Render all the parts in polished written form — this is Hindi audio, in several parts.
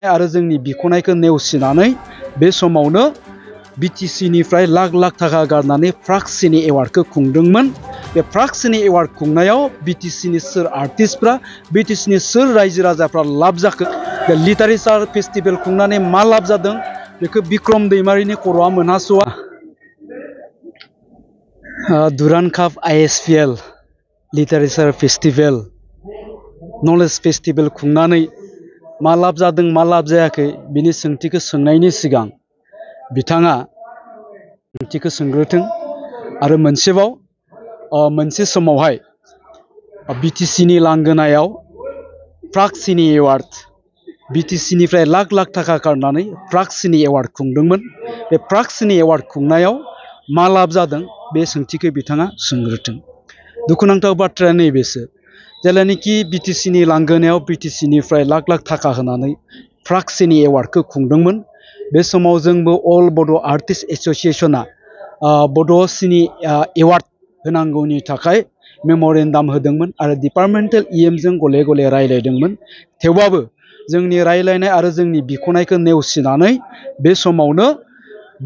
आरो जोंनि बिख'नायखौ नेवसिनानै बे समावनो बिटिसिनिफ्राय लाख लाख थाखा गारनानै प्राक्सिनि एवार्डखौ खुंदोंमोन। बे प्राक्सिनि एवार्ड खुंनायाव बिटिसिनि सोर आर्टिस्टफ्रा बिटिसिनि सोर रायजो राजाफ्रा लाब जाखो, बे लिटारेचार फेस्टिभेल खुंनानै मा लाब जादों बेखौ बिक्रम दैमारिनि खर'आ मोनहास'आ। दुरान्ड काप ISPL literature festival knowledge festival खुंनानै मा लाब जादों मा लाब जायाखै बिनि सोंथिखौ सोंनायनि सिगां बिथाङा सोंथिखौ सोंग्रोथों। आरो मोनसेबाव मोनसे समावहाय बिटिसिनि लांगोनायाव प्राक्सिनि एवार्ड बिटिसिनिफ्राय लाख लाख थाखा गारनानै प्राक्सिनि एवार्ड खुंदोंमोन। बे प्राक्सिनि एवार्ड खुंनायाव मा लाब जादों बे सोंथिखौ बिथाङा सोंग्रोथों। दुखुनांथाव बाथ्राया नैबेसो, जेब्लानोखि बिटिसिनि लांगोनायाव बिटिसिनिफ्राय लाख लाख थाखा होनानै प्राक्सिनि एवार्डखौ खुंदोंमोन, बे समाव जोंबो अल बड' आर्टिस्ट एस'सिएशना बड' सिनि एवार्ड होनांगौनि थाखाय मेम'रेन्डाम होदोंमोन आरो डिपार्टमेन्टेल EMजों गले गले रायलायदोंमोन। थेवबाबो जोंनि रायलायनाय आरो जोंनि बिख'नायखौ नेवसिनानै बे समावनो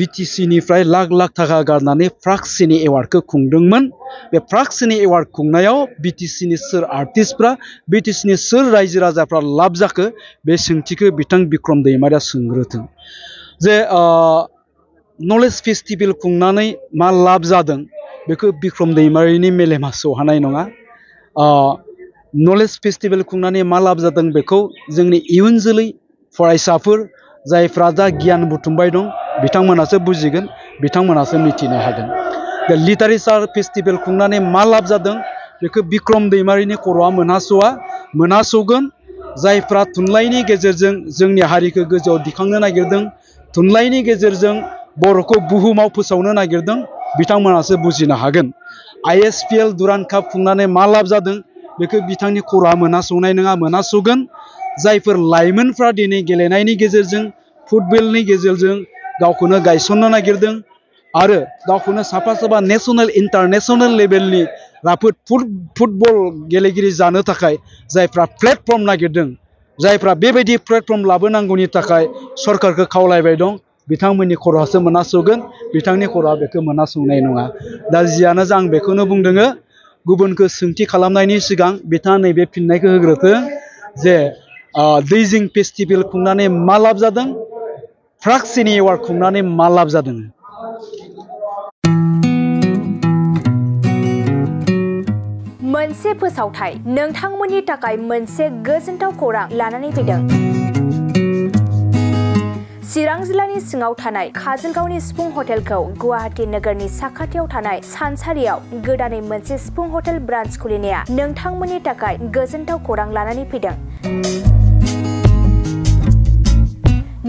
बिटिसिनिफ्राय लाख लाख थाखा गारनानै प्राक्सिनि एवार्डखौ खुंदोंमोन। बे प्राक्सिनि एवार्ड खुंनायाव बिटिसिनि सोर आर्टिस्टफ्रा बिटिसिनि सोर रायजो राजाफ्रा लाब जाखो बे सोंथिखौ बिथां बिक्रम दैमारिया सोंग्रोथों। जे नलेज फेस्टिभेल खुंनानै मा लाब जादों बेखौ बिक्रम दैमारिनि मेलेमा सौहानाय नङा। नलेज फेस्टिभेल खुंनानै मा लाब जादों बेखौ जोंनि इयुन जोलै फरायसाफोर जायफ्रा दा गियान बुथुमबाय दं बिथांमोनासो बुजिगोन, बिथांमोनासो मिथिनो हागोन। बे लिटारेचार फेस्टिभेल खुंनानै मा लाब जादों बेखौ बिक्रम दैमारिनि खर'आ मोनहास'गोन। जायफ्रा थुनलाइनि गेजेरजों जोंनि हारिखौ गोजौआव दिखांनो नागिरदों, थुनलाइनि गेजेरजों बर'खौ बुहुमाव फोसावनो नागिरदों, बिथांमोनासो बुजिनो हागोन। ISPL दुरान्ड काप खुंनानै मा लाब जादों बेखौ बिथांनि खर'आ मोनहास'नाय नङा, मोनहास'गोन। जायफोर लाइमोनफ्रा दिनै गेलेनायनि गेजेरजों फुटबलनि गेजेरजों गावखौनो गायसननो नागिरदों आरो गावखौनो साफा साफा नेसनेल इन्टारनेसनेल लेभेलनि राफोद फुटबल गेलेगिरि जानो थाखाय जायफ्रा प्लेटफर्म नागिरदों, जायफ्रा बेबायदि प्लेटफर्म लाबोनांगौनि थाखाय सरकारखौ खावलायबाय दं, बिथांमोननि खर'आसो मोनहास'गोन, बिथांनि खर'आ बेखौ मोनहास'नाय नङा। दा जियानो जा आं बेखौनो बुंदोङो, गुबुनखौ सोंथि खालामनायनि सिगां बिथाङा नैबे फिननायखौ होग्रोथों जे दैजिं फेस्टिभेल खुंनानै मा लाब जादों, प्राक्सिनि एवार्ड खुंनानै मा लाब जादों। मोनसे फोसावथाय नोंथांमोननि थाखाय मोनसे गोजोनथाव खौरां लानानै फैदों। चिरां जिल्लानि सिङाव थानाय काजलगावनि सिफुं हटेलखौ गुवाहाटी नोगोरनि साखाथियाव थानाय सानसारियाव गोदानै मोनसे सिफुं हटेल ब्रान्च खुलिनाया नोंथांमोननि थाखाय गोजोनथाव खौरां लानानै फैदों।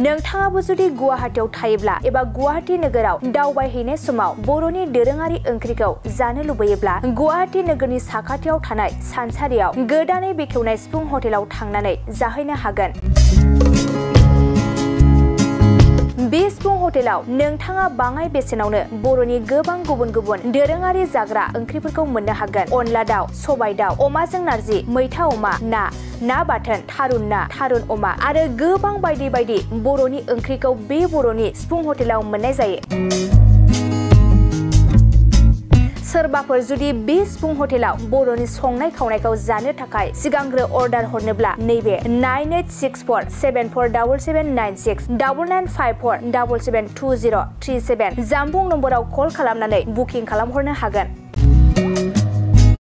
नोंथाङाबो जुदि गुवाहाटीयाव थायोब्ला एबा गुवाहाटी नोगोराव दावबायहैनाय समाव बर'नि दोरोङारि ओंख्रिखौ जानो लुबैयोब्ला गुवाहाटी नोगोरनि साखाथियाव थानाय सानसारियाव गोदानै बेखेवनाय सिफुं हटेलाव थांनानै जाहैनो हागोन। बे सिफुं हटेलाव नोंथाङा बाङाय बेसेनावनो बर'नि गोबां गुबुन गुबुन दोरोङारि जाग्रा ओंख्रिफोरखौ मोननो हागोन। अनला दाउ, सबाय दाउ, अमाजों नारजि, मैथा अमा, ना बाथोन, थारुन ना, थारुन अमा आरो गोबां बायदि बायदि बर'नि ओंख्रिखौ बे बर'नि सिफुं हटेलाव मोननाय जायो। सोरबाफोर जुदि बे सिफुं हटेलाव बर'नि संनाय खावनायखौ जानो थाखाय सिगांग्रो अर्डार हरनोब्ला नैबे 9864747796 9954772037 जामबुं नम्बराव कल खालामनानै बुकिं खालामहरनो हागोन।